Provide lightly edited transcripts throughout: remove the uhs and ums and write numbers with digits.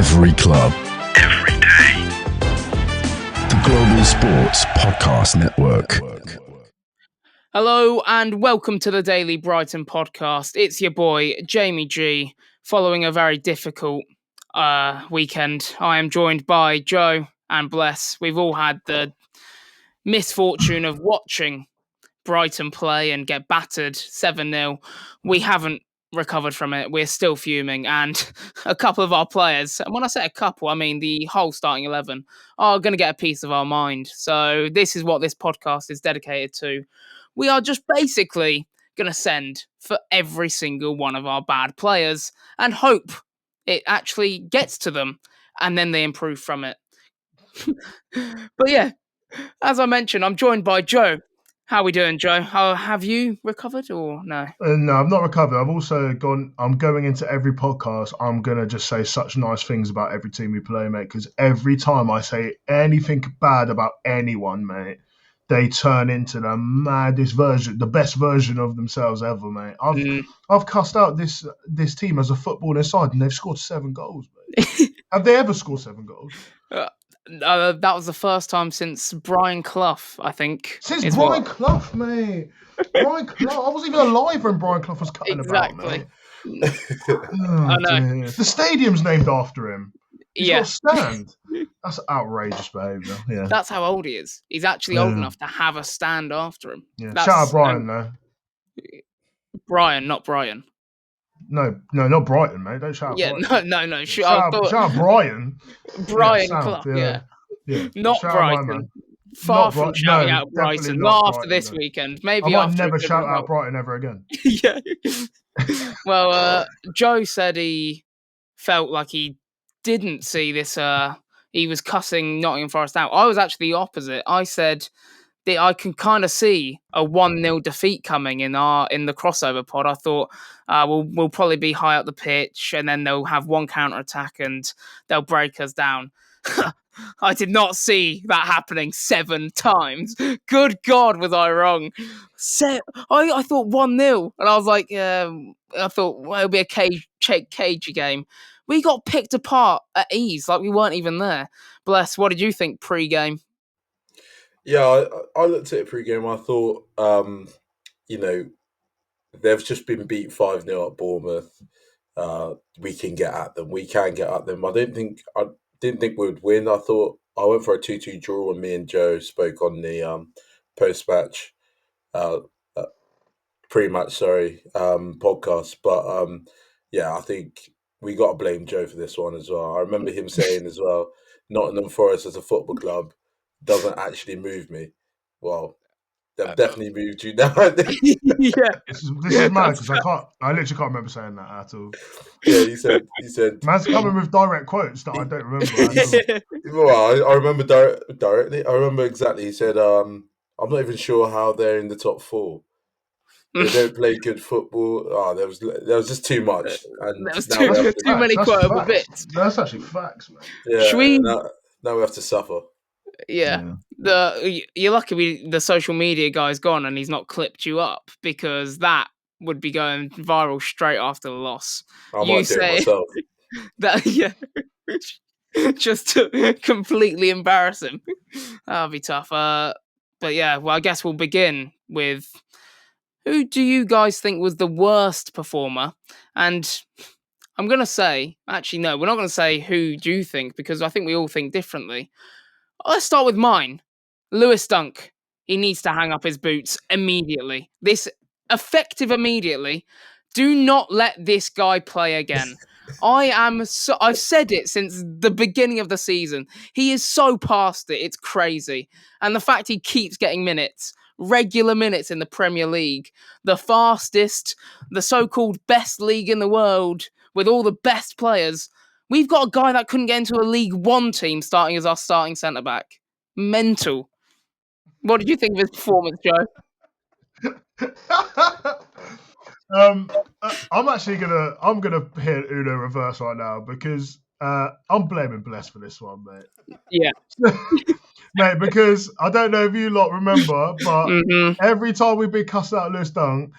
Every club. Every day. The Global Sports Podcast Network. Hello and welcome to the Daily Brighton podcast. It's your boy, Jamie G. Following a very difficult weekend, I am joined by Joe and Bless. We've all had the misfortune of watching Brighton play and get battered 7-0. We haven't recovered from it. We're still fuming, and a couple of our players, and when I say a couple, I mean the whole starting 11, are going to get a piece of our mind. So this is what this podcast is dedicated to. We are just basically going to send for every single one of our bad players and hope it actually gets to them and then they improve from it. But yeah, as I mentioned, I'm joined by Joe. How are we doing, Joe? Have you recovered or no? No, I've not recovered. I've also I'm going into every podcast. I'm going to just say such nice things about every team we play, mate, because every time I say anything bad about anyone, mate, they turn into the maddest version, the best version of themselves ever, mate. I've cussed out this team as a footballing side, and they've scored 7 goals, mate. Have they ever scored 7 goals? That was the first time since Brian Clough, I think. Since Brian Clough, mate. Brian Clough. I wasn't even alive when Brian Clough was cutting about, mate. I know. The stadium's named after him. He's got a stand. That's outrageous behaviour. Yeah. That's how old he is. He's actually old enough to have a stand after him. Yeah. Shout out Brian, though. Brian, not Brian. No, not Brighton, mate. Don't shout out Brighton. No. Shout out Brian. Brian Clough, yeah. Not shout Brighton. Far from shouting out Brighton. Not after this weekend. Maybe I might never shout out Brighton ever again. Yeah. Well, Joe said he felt like he didn't see this. He was cussing Nottingham Forest out. I was actually the opposite. I said that I can kind of see a 1-0 defeat coming in the crossover pod. I thought we'll probably be high up the pitch, and then they'll have one counter attack and they'll break us down. I did not see that happening 7 times. Good God, was I wrong? I thought 1-0, and I was like, I thought it'll be a cagey game. We got picked apart at ease, like we weren't even there. Bless, what did you think pre-game? Yeah, I looked at it pre-game. I thought, they've just been beat 5-0 at Bournemouth. We can get at them. We can get at them. I didn't think we would win. I went for a 2-2 draw when me and Joe spoke on the post-match, pre-match, podcast. But I think we got to blame Joe for this one as well. I remember him saying as well, Nottingham Forest as a football club doesn't actually move me. Well, they've definitely moved you now. Yeah, this is mad because I literally can't remember saying that at all. Yeah, he said. Man's coming with direct quotes that I don't remember. Well, I remember directly. I remember exactly. He said, "I'm not even sure how they're in the top 4. They don't play good football." Oh, there was just too much. And there was too many quotable bits. That's actually facts, man. Yeah. Now we have to suffer. Yeah. You're lucky the social media guy's gone and he's not clipped you up, because that would be going viral straight after the loss. I might do it myself. Just to completely embarrass him. That'll be tough. But yeah, well, I guess we'll begin with, who do you guys think was the worst performer? And I'm going to say, actually, no, we're not going to say who do you think, because I think we all think differently. Let's start with mine. Lewis Dunk. He needs to hang up his boots immediately. This effective immediately. Do not let this guy play again. I've said it since the beginning of the season. He is so past it. It's crazy. And the fact he keeps getting regular minutes in the Premier League, the fastest, the so-called best league in the world, with all the best players. We've got a guy that couldn't get into a League One team starting as our starting centre-back. Mental. What did you think of his performance, Joe? I'm actually gonna hit Uno reverse right now, because I'm blaming Bless for this one, mate. Yeah. Mate, because I don't know if you lot remember, but every time we've been cussing out Lewis Dunk,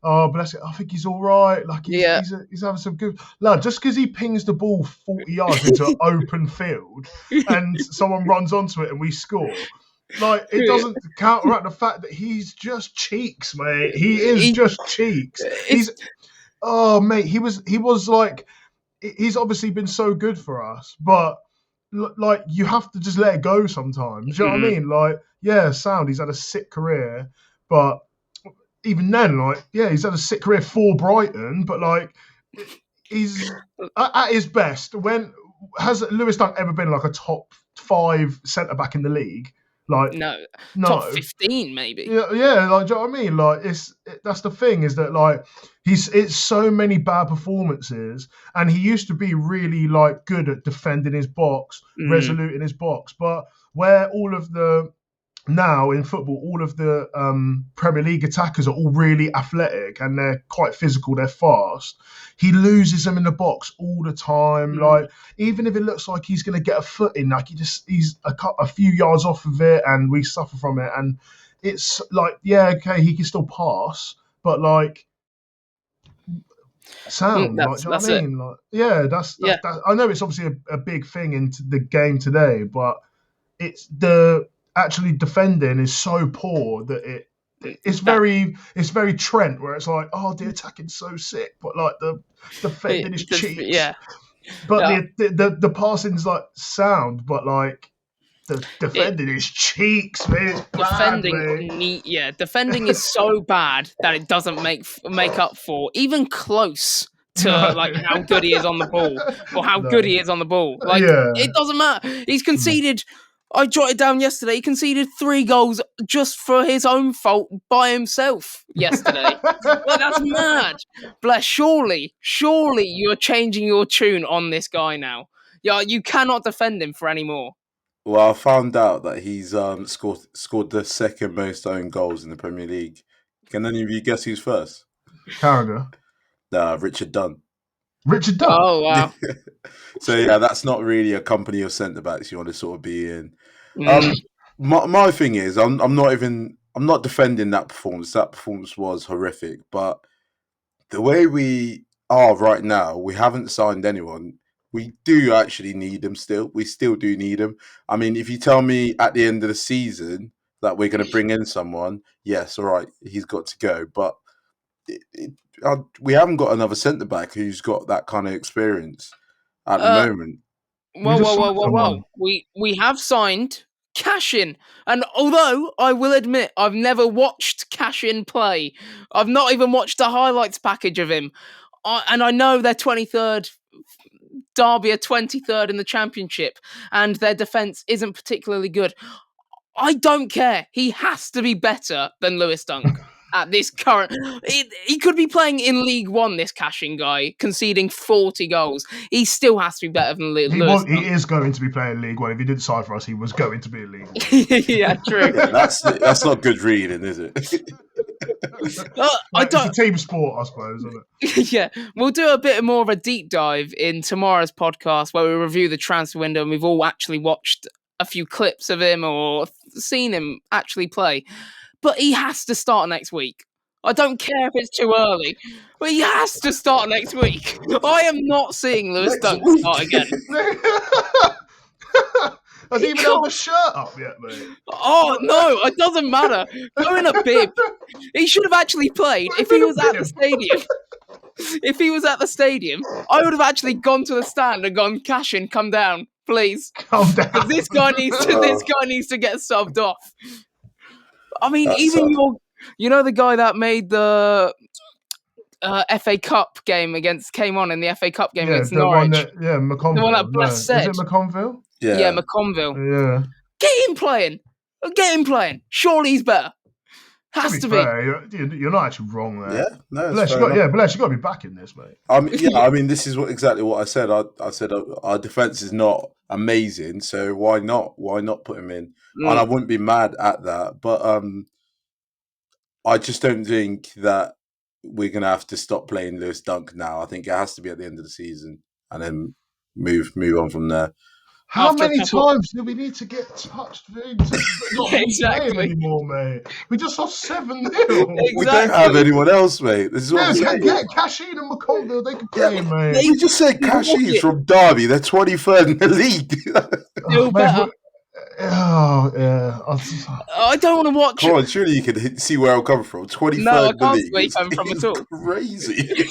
oh, bless it, I think he's all right. Like he's having some good lad. Just because he pings the ball 40 yards into an open field and someone runs onto it and we score, like it doesn't counteract the fact that he's just cheeks, mate. He is just cheeks. Mate, he was like, he's obviously been so good for us, but like you have to just let it go sometimes. Do you know what I mean? Like, yeah, sound. He's had a sick career, but even then, like, yeah, he's had a sick career for Brighton, but like, he's at his best. When has Lewis Dunk ever been like a top 5 centre back in the league? Like, no, no. top 15 maybe. Yeah, like, do you know what I mean? Like, that's the thing, is that like it's so many bad performances, and he used to be really like good at defending his box, resolute in his box, but where now in football, all of the Premier League attackers are all really athletic and they're quite physical, they're fast. He loses them in the box all the time. Like, even if it looks like he's going to get a foot in, like he's a few yards off of it and we suffer from it. And it's like, yeah, okay, he can still pass, but like, sound, like, do you know what I mean? Like, yeah, that's I know it's obviously a big thing in the game today, but it's actually defending is so poor that it's very Trent, where it's like, oh, the attacking's so sick, but like the defending is cheeks. Yeah. But the passing's like sound, but like the defending is cheeks, man. It's bad, Defending is so bad that it doesn't make up for even close to like how good he is on the ball or how good he is on the ball. Like, it doesn't matter. He's conceded. I jotted down yesterday, he conceded 3 goals just for his own fault by himself yesterday. Like, that's mad. Bless, surely you're changing your tune on this guy now. Yeah, you cannot defend him for any more. Well, I found out that he's scored the second most own goals in the Premier League. Can any of you guess who's first? Carragher. Richard Dunn. Richard Dunn? Oh, wow. So, yeah, that's not really a company of centre-backs you want to sort of be in. My thing is, I'm not defending that performance. That performance was horrific, but the way we are right now, we haven't signed anyone. We do actually need them still. We still do need them. I mean, if you tell me at the end of the season that we're going to bring in someone, yes, all right, he's got to go. But we haven't got another centre-back who's got that kind of experience at the moment. Whoa. We have signed Cashin. And although I will admit I've never watched Cashin play, I've not even watched a highlights package of him. And I know they're 23rd, Derby are 23rd in the Championship, and their defence isn't particularly good. I don't care. He has to be better than Lewis Dunk. At this current, he could be playing in League One. This Cashin guy conceding 40 goals, he still has to be better than Lewis. He is going to be playing League One. If he didn't sign for us, he was going to be in League One. Yeah, true. Yeah, that's not good reading, is it? It's a team sport, I suppose, isn't it? Yeah, we'll do a bit more of a deep dive in tomorrow's podcast where we review the transfer window, and we've all actually watched a few clips of him or seen him actually play. But he has to start next week. I don't care if it's too early, but he has to start next week. I am not seeing Lewis Dunk start again. Has he even held the shirt up yet, mate? Oh, no, it doesn't matter. Go in a bib. He should have actually played if he was at the stadium. If he was at the stadium, I would have actually gone to the stand and gone, Cashin, come down, please. Come down. Because this guy needs to get subbed off. I mean, the guy that made the FA Cup game came on in the FA Cup game against Norwich. McConville. The one that Bless said. Is it McConville? Yeah, McConville. Yeah. Get him playing. Surely he's better. Has to be. You're not actually wrong there. Yeah, no, Bless, you got to be back in this, mate. I mean, this is exactly what I said. I said our defense is not amazing, so why not? Why not put him in? And I wouldn't be mad at that, but I just don't think that we're gonna have to stop playing Lewis Dunk now. I think it has to be at the end of the season and then move on from there. How After a many couple- times do we need to get touched to not be Exactly. playing anymore, mate? We just lost 7-0. We don't have anyone else, mate. This is what I'm Yeah, saying. get Cashin and McConville. They can play, mate. We just said Cashies from Derby. They're 23rd in the league. Still better. Oh, yeah. I don't want to watch Come it. on, surely you can see where I'm coming from. 23rd No, I in the can't see league. where you're coming from at all. Crazy.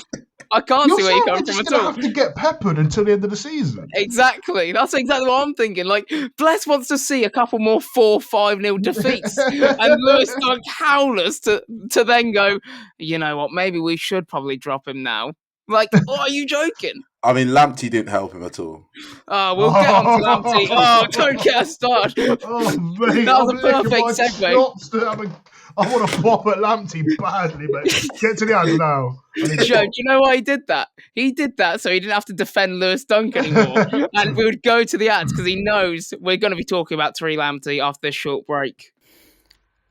I can't You're see where saying you're we're coming just from at going to all. have to get peppered until the end of the season? Exactly. That's exactly what I'm thinking. Like, Bless wants to see a couple more 4-5-0 defeats and Lewis Dunk howlers to then go, you know what, maybe we should probably drop him now. Like, oh, are you joking? I mean, Lamptey didn't help him at all. Oh, we'll get on to Lamptey. Oh, don't get us started. Oh, mate, That was I'm a licking perfect my segue. chops to have I want to pop at Lamptey badly, mate. Get to the ads now. I need to Joe, pop. do you know why he did that? He did that so he didn't have to defend Lewis Dunk anymore. And we would go to the ads because he knows we're going to be talking about Tariq Lamptey after this short break.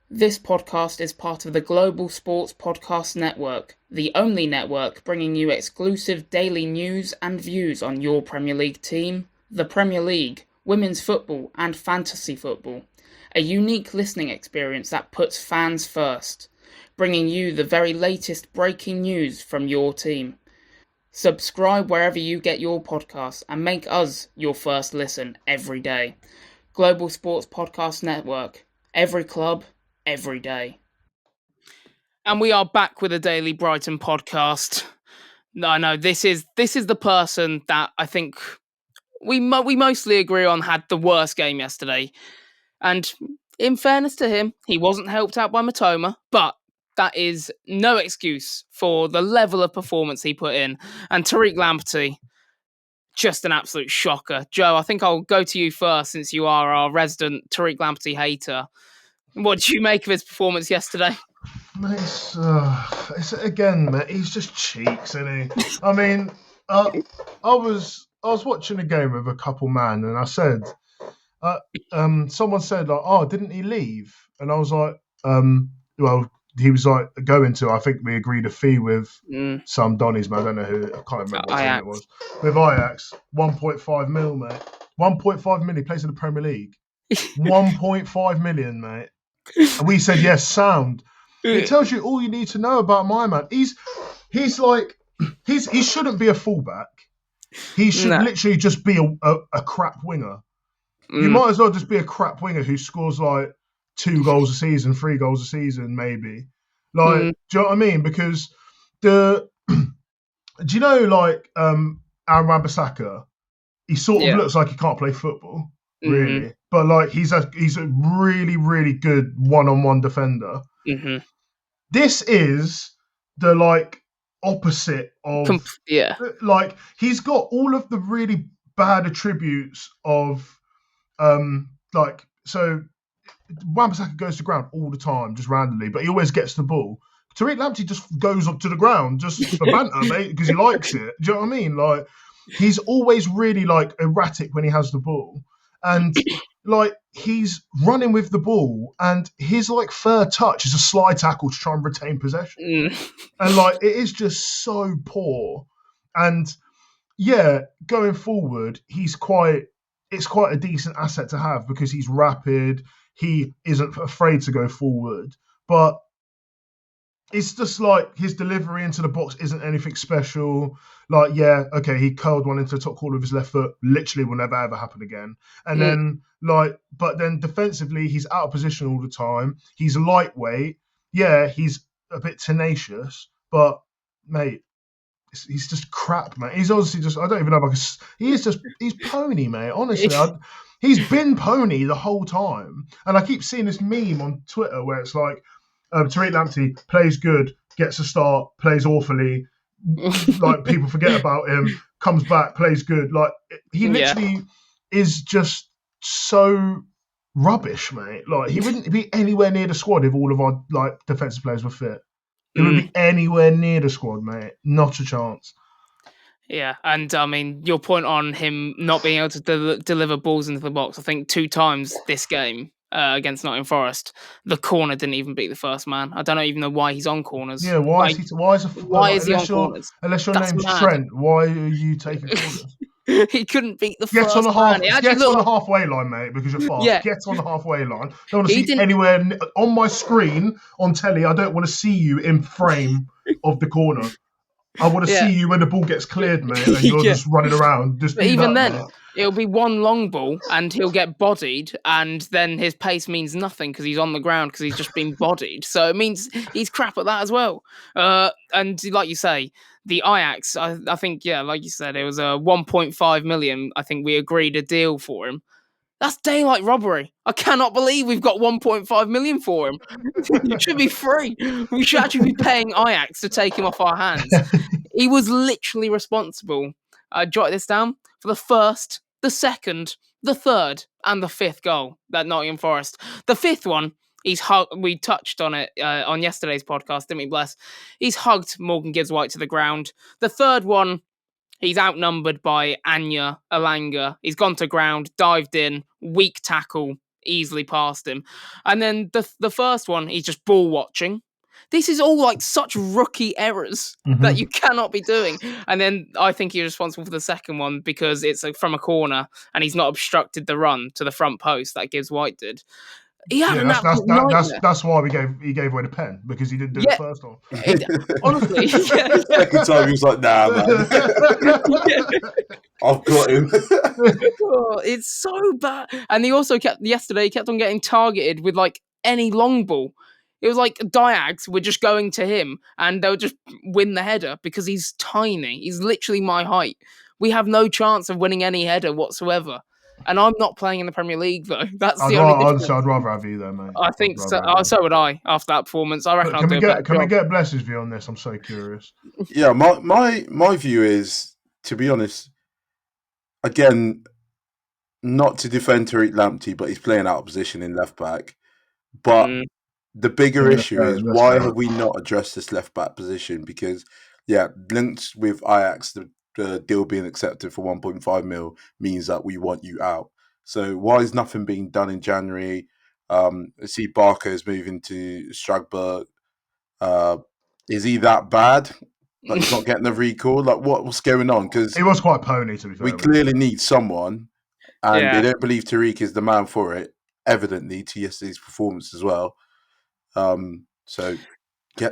This podcast is part of the Global Sports Podcast Network, the only network bringing you exclusive daily news and views on your Premier League team, the Premier League, women's football and fantasy football. A unique listening experience that puts fans first, bringing you the very latest breaking news from your team. Subscribe wherever you get your podcasts and make us your first listen every day. Global Sports Podcast Network. Every club, every day. And we are back with a daily Brighton podcast. No, this is the person that I think we mostly agree on had the worst game yesterday. And in fairness to him, he wasn't helped out by Matoma, but that is no excuse for the level of performance he put in. And Tariq Lamptey, just an absolute shocker. Joe, I think I'll go to you first since you are our resident Tariq Lamptey hater. What did you make of his performance yesterday? Mate, it's again, mate. He's just cheeks, isn't he? I mean, I was watching a game with a couple man, and I said, someone said like, "Oh, didn't he leave?" And I was like, well, he was like going to. I think we agreed a fee with some Donnies, man. I don't know who. I can't remember what team it was. With Ajax, 1.5 mil, mate. 1.5 million. He plays in the Premier League. 1.5 million, mate. And we said yes, sound. It tells you all you need to know about my man. He shouldn't be a fullback. He should literally just be a crap winger. You might as well just be a crap winger who scores like 2 goals a season, 3 goals a season, maybe. Like, do you know what I mean? Because do you know like Aaron Wan-Bissaka? He sort of looks like he can't play football, really. But like he's a really, really good one-on-one defender. Mm-hmm. This is the like opposite of like he's got all of the really bad attributes of like so Wan-Bissaka goes to ground all the time just randomly, but he always gets the ball. Tariq Lamptey just goes up to the ground just for banter, mate, because he likes it. Do you know what I mean? Like he's always really like erratic when he has the ball, and like he's running with the ball, and his like third touch is a slide tackle to try and retain possession, and like it is just so poor. And yeah, going forward, it's quite a decent asset to have because he's rapid. He isn't afraid to go forward, but it's just like his delivery into the box isn't anything special. Like, yeah, okay, he curled one into the top corner of his left foot. Literally will never, ever happen again. And then, but then defensively, he's out of position all the time. He's lightweight. Yeah, he's a bit tenacious, but, mate, he's just crap, mate. He's obviously just, I don't even know if he's pony, mate. Honestly, he's been pony the whole time. And I keep seeing this meme on Twitter where it's like, Tariq Lamptey plays good, gets a start, plays awfully, like people forget about him, comes back, plays good. Like he literally is just so rubbish, mate. Like he wouldn't be anywhere near the squad if all of our like defensive players were fit. He wouldn't be anywhere near the squad, mate. Not a chance. Yeah, and I mean, your point on him not being able to deliver balls into the box, I think 2 times this game against Nottingham Forest, the corner didn't even beat the first man. I don't even know why he's on corners. Yeah, why is he on corners? Unless your name's Trent, why are you taking corners? He couldn't beat the Get first on the man. It actually get on the looked halfway line, mate, because you're fast. Yeah. Get on the halfway line. Don't want to He see didn't- anywhere on my screen on telly. I don't want to see you in frame of the corner. I want to Yeah. see you when the ball gets cleared, mate, and you're Yeah. just running around. Just But do even that, then, mate. it'll be one long ball and he'll get bodied, and then his pace means nothing because he's on the ground because he's just been bodied. So it means he's crap at that as well. And like you say, the Ajax, I think, yeah, like you said, it was a 1.5 million. I think we agreed a deal for him. That's daylight robbery. I cannot believe we've got 1.5 million for him. It should be free. We should actually be paying Ajax to take him off our hands. He was literally responsible. Jot this down for the first, the second, the third, and the fifth goal that Nottingham Forest. The fifth one, we touched on it on yesterday's podcast, didn't we, Bless? He's hugged Morgan Gibbs-White to the ground. The third one, he's outnumbered by Anya Alanga. He's gone to ground, dived in, weak tackle, easily past him. And then the first one, he's just ball watching. This is all like such rookie errors that you cannot be doing. And then I think he's responsible for the second one because it's from a corner and he's not obstructed the run to the front post that Gibbs-White did. He had an absolute nightmare. That's why he gave away the pen, because he didn't do the first one. Honestly, Second time he was like, "Nah, man, I've got him." Oh, it's so bad. And he also kept on getting targeted with like any long ball. It was like Diags were just going to him and they'll just win the header because he's tiny. He's literally my height. We have no chance of winning any header whatsoever. And I'm not playing in the Premier League though. That's the only difference. I'd rather have you there, mate. I think so. So would I after that performance. I reckon Can we get Bless's view on this? I'm so curious. Yeah, my view is, to be honest, again, not to defend Tariq Lamptey, but he's playing out of position in left back. But the bigger issue is, why have we not addressed this left back position? Because, yeah, linked with Ajax, the deal being accepted for 1.5 mil means that we want you out. So why is nothing being done in January? I see Barker is moving to Strasbourg. Is he that bad? Like, he's not getting the recall? Like, what's going on? Because he was quite pony, to be fair. We clearly need someone, and they don't believe Tariq is the man for it, evidently, to yesterday's performance as well. So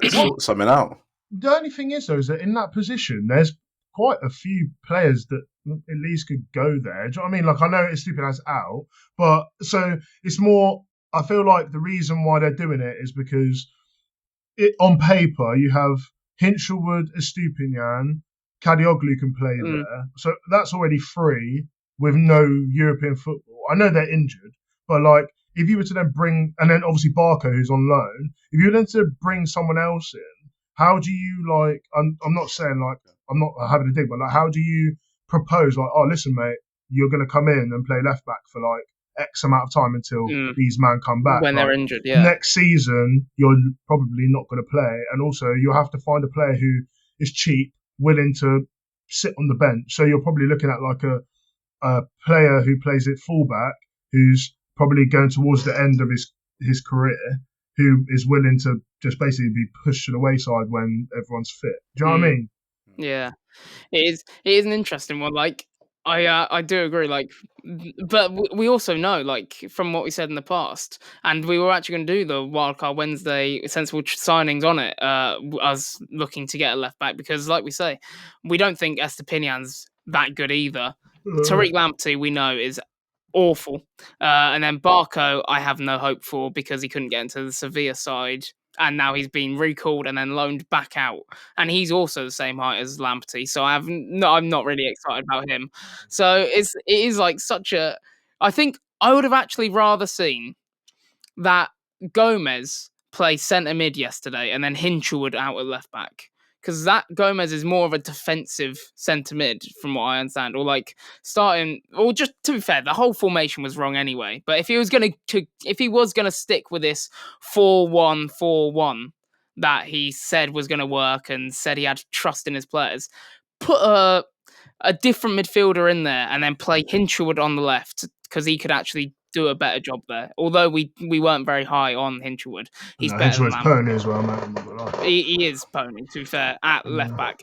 sort something out. The only thing is, though, is that in that position, there's quite a few players that at least could go there. Do you know what I mean? Like, I know Estupiñán's out, but so it's more, I feel like the reason why they're doing it is because on paper, you have Hinchelwood, Estupiñán, Kadioglu can play there. So that's already free with no European football. I know they're injured, but like, if you were to then bring, and then obviously Barco, who's on loan, if you were then to bring someone else in, how do you like, I'm not saying like, I'm not having a dig, but like, how do you propose like, oh, listen, mate, you're going to come in and play left back for like X amount of time until these men come back. When like, they're injured, yeah. Next season, you're probably not going to play. And also, you'll have to find a player who is cheap, willing to sit on the bench. So you're probably looking at like a player who plays at fullback, who's probably going towards the end of his career, who is willing to just basically be pushed to the wayside when everyone's fit. Do you know what I mean? Yeah, it is an interesting one. Like, I do agree. Like, but we also know, like, from what we said in the past, and we were actually going to do the Wildcard Wednesday sensible signings on it. Us looking to get a left back because, like we say, we don't think Estupiñán's that good either. Tariq Lamptey, we know, is awful, and then Barco, I have no hope for because he couldn't get into the Sevilla side. And now he's been recalled and then loaned back out, and he's also the same height as Lamptey. So I'm not really excited about him. So it is like such a. I think I would have actually rather seen that Gomez play centre mid yesterday and then Hinchelwood out at left back, because that Gomez is more of a defensive centre mid from what I understand, or like starting, or just to be fair, the whole formation was wrong anyway. But if he was gonna stick with this 4-1-4-1 that he said was gonna work and said he had trust in his players, put a different midfielder in there and then play Hinchelwood on the left, because he could actually do a better job there. Although we weren't very high on Hinchelwood. He's better than Hinchelwood's pony as well, mate. He is pony, to be fair, at left back.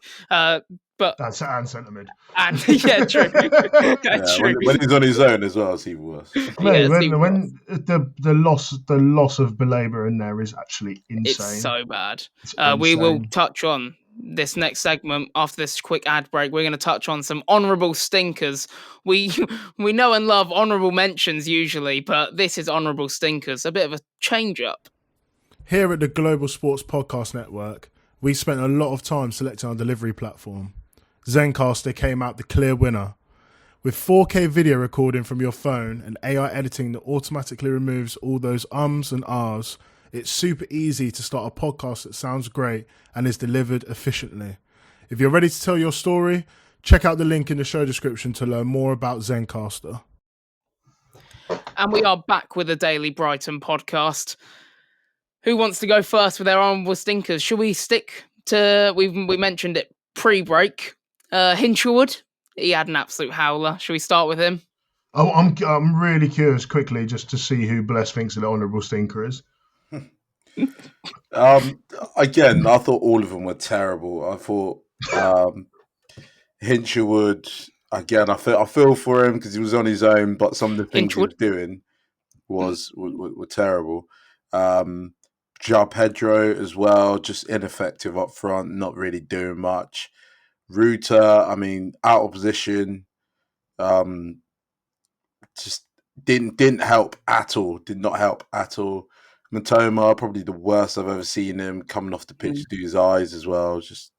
but That's and centre mid. and yeah, true. True. When he's on his own as well, it's even worse. Mate, Yeah, when the loss of Belabor in there is actually insane. It's so bad. It's We will insane. touch on this next segment after this quick ad break. We're going to touch on some honourable stinkers. We know and love honourable mentions usually, but this is honourable stinkers. A bit of a change up. Here at the Global Sports Podcast Network, we spent a lot of time selecting our delivery platform. Zencastr came out the clear winner. With 4K video recording from your phone and AI editing that automatically removes all those ums and ahs, it's super easy to start a podcast that sounds great and is delivered efficiently. If you're ready to tell your story, check out the link in the show description to learn more about Zencastr. And we are back with the Daily Brighton podcast. Who wants to go first with their honourable stinkers? Should we stick to, we mentioned it pre-break, Hinshelwood? He had an absolute howler. Should we start with him? Oh, I'm really curious quickly just to see who Bless thinks the honourable stinker is. Again, I thought all of them were terrible. I thought Hinshelwood, again, I feel for him because he was on his own, but some of the things he was doing were terrible. João Pedro as well, just ineffective up front, not really doing much. Ruta, I mean, out of position, just didn't help at all. Did not help at all. Matoma, probably the worst I've ever seen him coming off the pitch to do his eyes as well. Just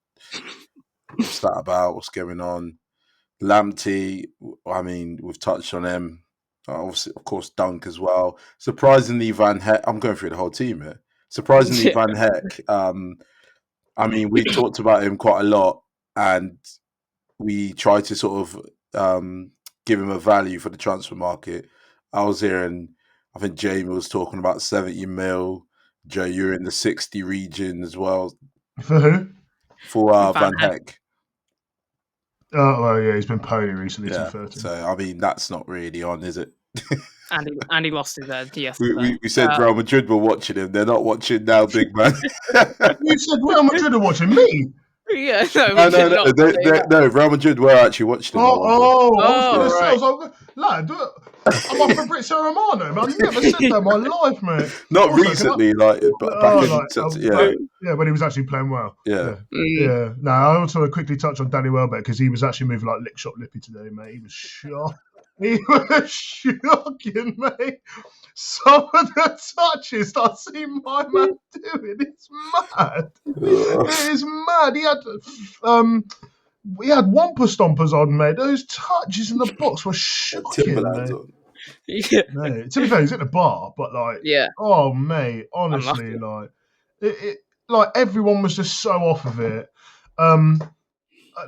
what's that about? What's going on? Lamptey, I mean, we've touched on him. Obviously, of course, Dunk as well. Surprisingly, Van Heck. I'm going through the whole team here. Surprisingly, Van Heck. I mean, we talked about him quite a lot, and we tried to sort of give him a value for the transfer market. I was hearing, I think Jamie was talking about 70 mil. Joe, you're in the 60 region as well. For who? For Van Heck. Oh, well, yeah, he's been pony recently. Yeah, so I mean, that's not really on, is it? And he lost his head yesterday. We said Real Madrid were watching him. They're not watching now, big man. You said Real Madrid are watching me. Yeah, no, Real Madrid were actually watching him. I was right. like, lad, I'm up for Fabrizio Romano, man. I've never said that in my life, mate. Not also, recently, back yeah, when he was actually playing well. Yeah. No, I also want to quickly touch on Danny Welbeck because he was actually moving like lick shot lippy today, mate. He was shocked. He was shocking, mate. Some of the touches I see my man doing, it's mad. It is mad. He had wampa stompers on, mate. Those touches in the box were shocking, mate. Yeah. Mate. To be fair, he's at the bar, but like, oh, mate, honestly, like, like everyone was just so off of it.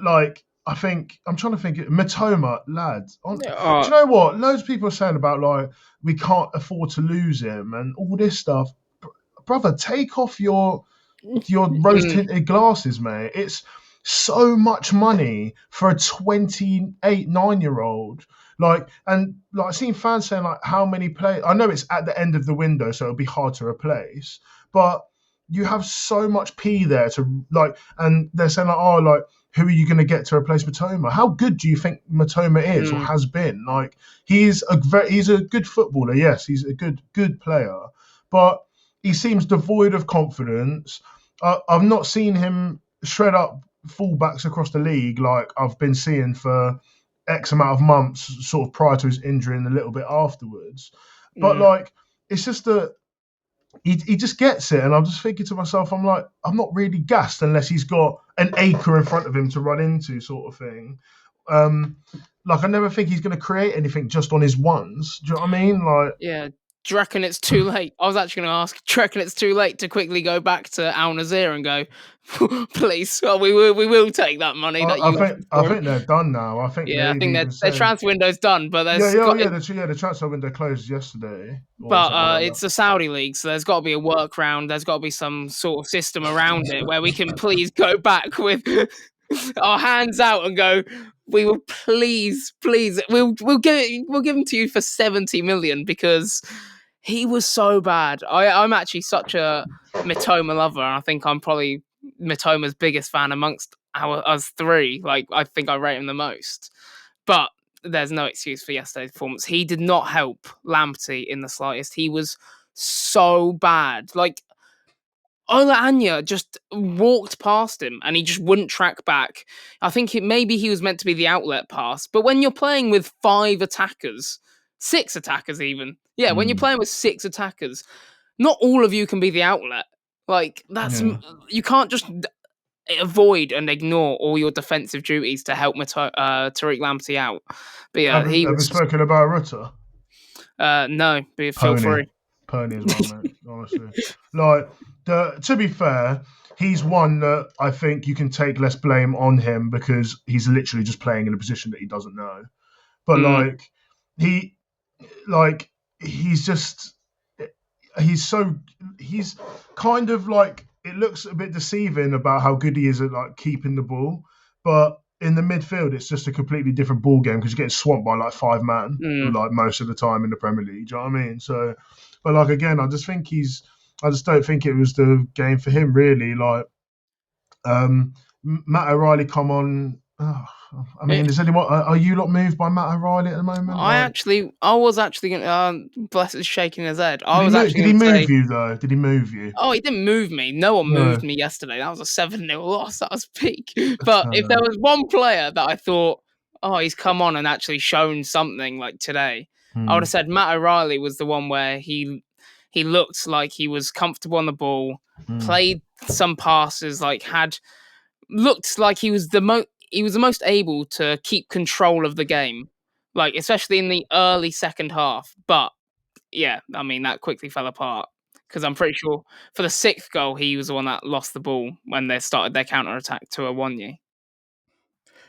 Like, I think I'm trying to think. Matoma, lads. Do you know what? Loads of people are saying about like we can't afford to lose him and all this stuff. Brother, take off your rose tinted glasses, mate. It's so much money for a 9-year-old. Like, and like I've seen fans saying like how many players. I know it's at the end of the window, so it'll be hard to replace, but you have so much P there to like, and they're saying like, oh, like, who are you going to get to replace Matoma? How good do you think Matoma is or has been? Like, he's a good footballer. Yes, he's a good player, but he seems devoid of confidence. I've not seen him shred up fullbacks across the league like I've been seeing for X amount of months, sort of prior to his injury and a little bit afterwards. But like, it's just that he just gets it, and I'm just thinking to myself, I'm like, I'm not really gassed unless he's got an acre in front of him to run into, sort of thing. Like, I never think he's going to create anything just on his ones. Do you know what I mean? Like, yeah. Do you reckon it's too late? I was actually going to ask, do you reckon it's too late to quickly go back to Al Nazir and go, please, we will take that money. I think they're done now. I think their transfer window's done, but the transfer window closed yesterday. But it's the Saudi league, so there's got to be a workaround. There's got to be some sort of system around it where we can please go back with our hands out and go, we will please, we'll give him to you for 70 million because he was so bad. I'm actually such a Mitoma lover, and I think I'm probably Mitoma's biggest fan amongst us three. Like, I think I rate him the most. But there's no excuse for yesterday's performance. He did not help Lamptey in the slightest. He was so bad. Like, Ola Anya just walked past him and he just wouldn't track back. I think maybe he was meant to be the outlet pass, but when you're playing with 5 attackers, 6 attackers even, yeah, when you're playing with 6 attackers, not all of you can be the outlet. Like, you can't just avoid and ignore all your defensive duties to help Tariq Lamptey out. But yeah, Have we spoken about Rutter? No, but feel free. Pony as well, mate. Honestly, like to be fair, he's one that I think you can take less blame on him because he's literally just playing in a position that he doesn't know. But he's kind of like, it looks a bit deceiving about how good he is at like keeping the ball, but in the midfield, it's just a completely different ball game because you're getting swamped by like 5 man like most of the time in the Premier League. Do you know what I mean? So, but like again, I just don't think it was the game for him really. Like, Matt O'Reilly come on. I mean, is anyone? Are you lot moved by Matt O'Reilly at the moment? I was actually going to. Bless is shaking his head. Did he move you though? Did he move you? Oh, he didn't move me. No one moved me yesterday. That was a 7-0 loss. That was peak. But if there was one player that I thought, oh, he's come on and actually shown something like today, I would have said Matt O'Reilly was the one where he looked like he was comfortable on the ball, played some passes, like looked like he was the most able to keep control of the game, like especially in the early second half. But yeah, I mean that quickly fell apart because I'm pretty sure for the 6th goal he was the one that lost the ball when they started their counter attack to Awonye.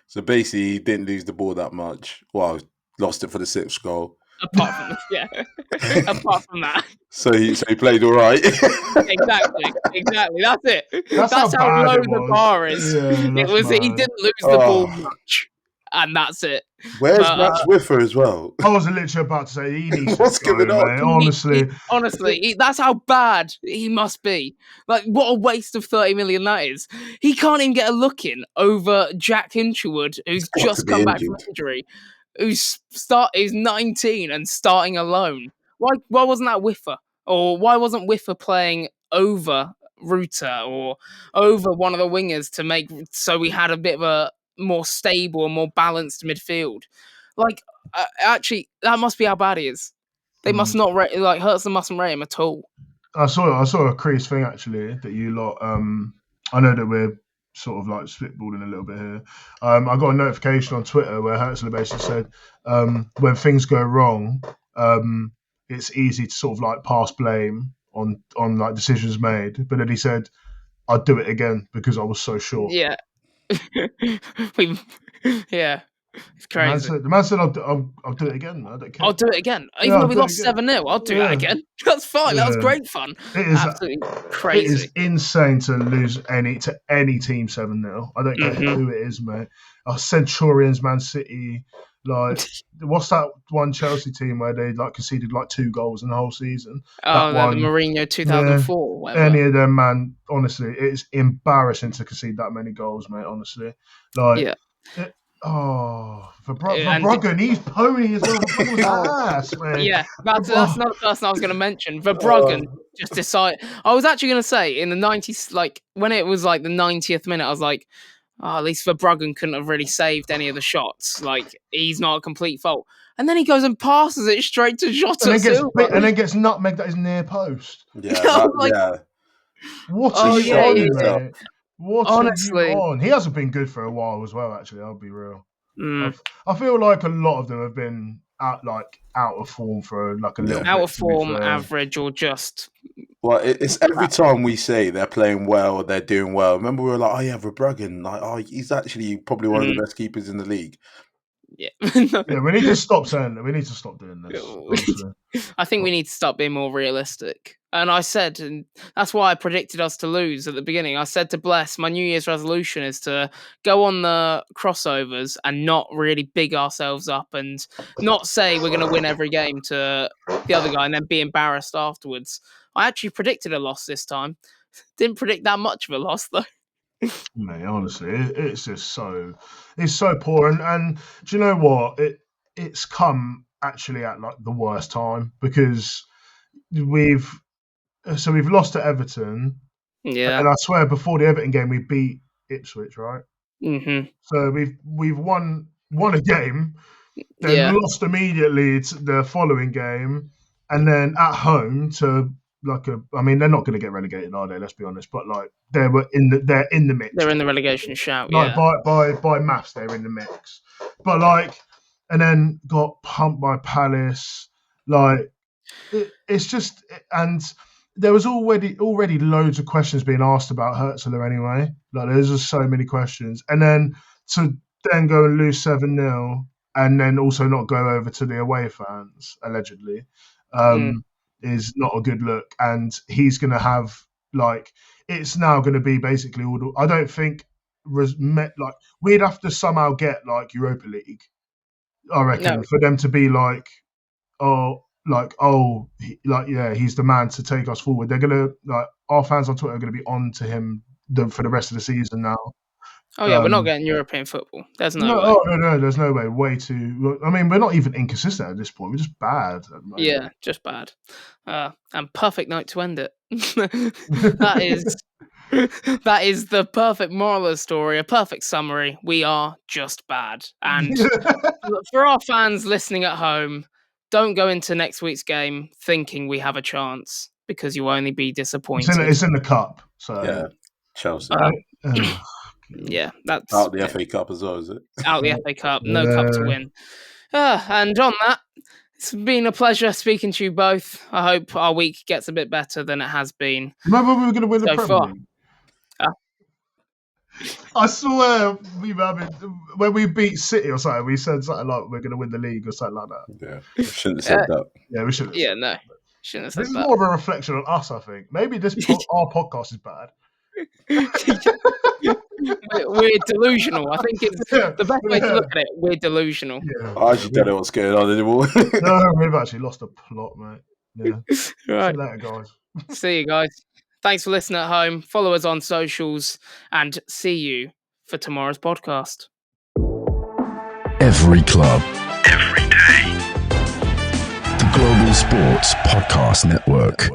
So basically, he didn't lose the ball that much. Well, lost it for the 6th goal. Apart from apart from that. So he played all right. Exactly. That's it. That's how low the bar is. Yeah, He didn't lose the ball much, and that's it. Where's Max Whiffer as well? I was literally about to say he needs What's to go, going on? Mate. Honestly, that's how bad he must be. Like, what a waste of 30 million that is. He can't even get a look in over Jack Hinchelwood, who's just come back from injury, who's 19 and starting alone. Why wasn't that Whiffer? Or why wasn't Whiffer playing over Ruta or over one of the wingers to make so we had a bit of a more stable and more balanced midfield? Like, actually, that must be how bad he is. They must not rate, like, Hertzler mustn't rate him at all. I saw a crease thing actually that you lot. I know that we're sort of like spitballing a little bit here. I got a notification on Twitter where Hertzler basically said when things go wrong, it's easy to sort of like pass blame on like decisions made, but then he said, "I'd do it again because I was so short." Yeah. Yeah. It's crazy. The man said, I'll do it again. I don't care. I'll do it again. Even though we lost 7-0, I'll do that again. That's fine. That was great fun. It is absolutely crazy. It is insane to lose to any team 7-0. I don't care who it is, mate. Centurions, Man City, like what's that one Chelsea team where they like conceded like 2 goals in the whole season? Oh, the Mourinho 2004. Yeah, any of them, man. Honestly, it's embarrassing to concede that many goals, mate. Honestly, like Verbruggen, he's pony as well. Verbruggen was ass, man. Yeah, that's another person I was going to mention. Verbruggen just decided. I was actually going to say in the 90s, like when it was like the 90th minute, I was like, at least Verbruggen couldn't have really saved any of the shots. Like, he's not a complete fault. And then he goes and passes it straight to Jota Silva. And then gets nutmegged at his near post. Yeah, What are you on, mate? What honestly, are you on? He hasn't been good for a while as well, actually. I'll be real. I feel like a lot of them have been out of form for like a little bit. Out of form, average, or just... Well, it's every time we say they're playing well, they're doing well. Remember, we were like, oh yeah, Verbruggen, like, he's actually probably one of the best keepers in the league. Yeah. Yeah, we need to stop saying that. We need to stop doing this. I think we need to start being more realistic. And I said, and that's why I predicted us to lose at the beginning. I said to Bless, my New Year's resolution is to go on the crossovers and not really big ourselves up and not say we're going to win every game to the other guy and then be embarrassed afterwards. I actually predicted a loss this time. Didn't predict that much of a loss, though. Mate, honestly, it's just it's so poor. And do you know what? It's come actually at like the worst time because we've lost to Everton, Yeah. and I swear before the Everton game we beat Ipswich, right? Mm-hmm. So we've won a game, then Yeah. lost immediately to the following game, and then at home to I mean, they're not going to get relegated, are they? Let's be honest. But like they're in the mix. They're in the relegation shout. Like Yeah. by maths, they're in the mix. But like, and then got pumped by Palace. Like it's just, and there was already loads of questions being asked about Hertzler anyway. Like there's just so many questions, and then to then go and lose 7-0, and then also not go over to the away fans allegedly, is not a good look. And he's going to have like it's now going to be basically all. I don't think like we'd have to somehow get like Europa League. I reckon for them to be like, he's the man to take us forward. They're gonna like our fans on Twitter are gonna be on to him for the rest of the season now. Oh yeah, we're not getting European football. There's no way. Oh no, there's no way. Way too. I mean, we're not even inconsistent at this point. We're just bad. Yeah, just bad. And perfect note to end it. That is the perfect moral of the story, a perfect summary. We are just bad. And for our fans listening at home, don't go into next week's game thinking we have a chance because you'll only be disappointed. It's in the cup, so yeah, Chelsea. Yeah, that's out the FA Cup as well, is it? Out the FA Cup, no cup to win. And on that, it's been a pleasure speaking to you both. I hope our week gets a bit better than it has been. Remember we were going to win the Premier League? I swear, when we beat City or something, we said something like we're going to win the league or something like that. Yeah, we shouldn't have said that. Yeah, we shouldn't. Yeah, no, shouldn't have said this that. This is more of a reflection on us, I think. Maybe our podcast is bad. We're delusional. I think it's the best way to look at it. We're delusional. Yeah, I actually don't know what's going on anymore. No, we've actually lost the plot, mate. Yeah. Right. See you later, guys. See you guys. Thanks for listening at home. Follow us on socials and see you for tomorrow's podcast. Every club, every day. The Global Sports Podcast Network.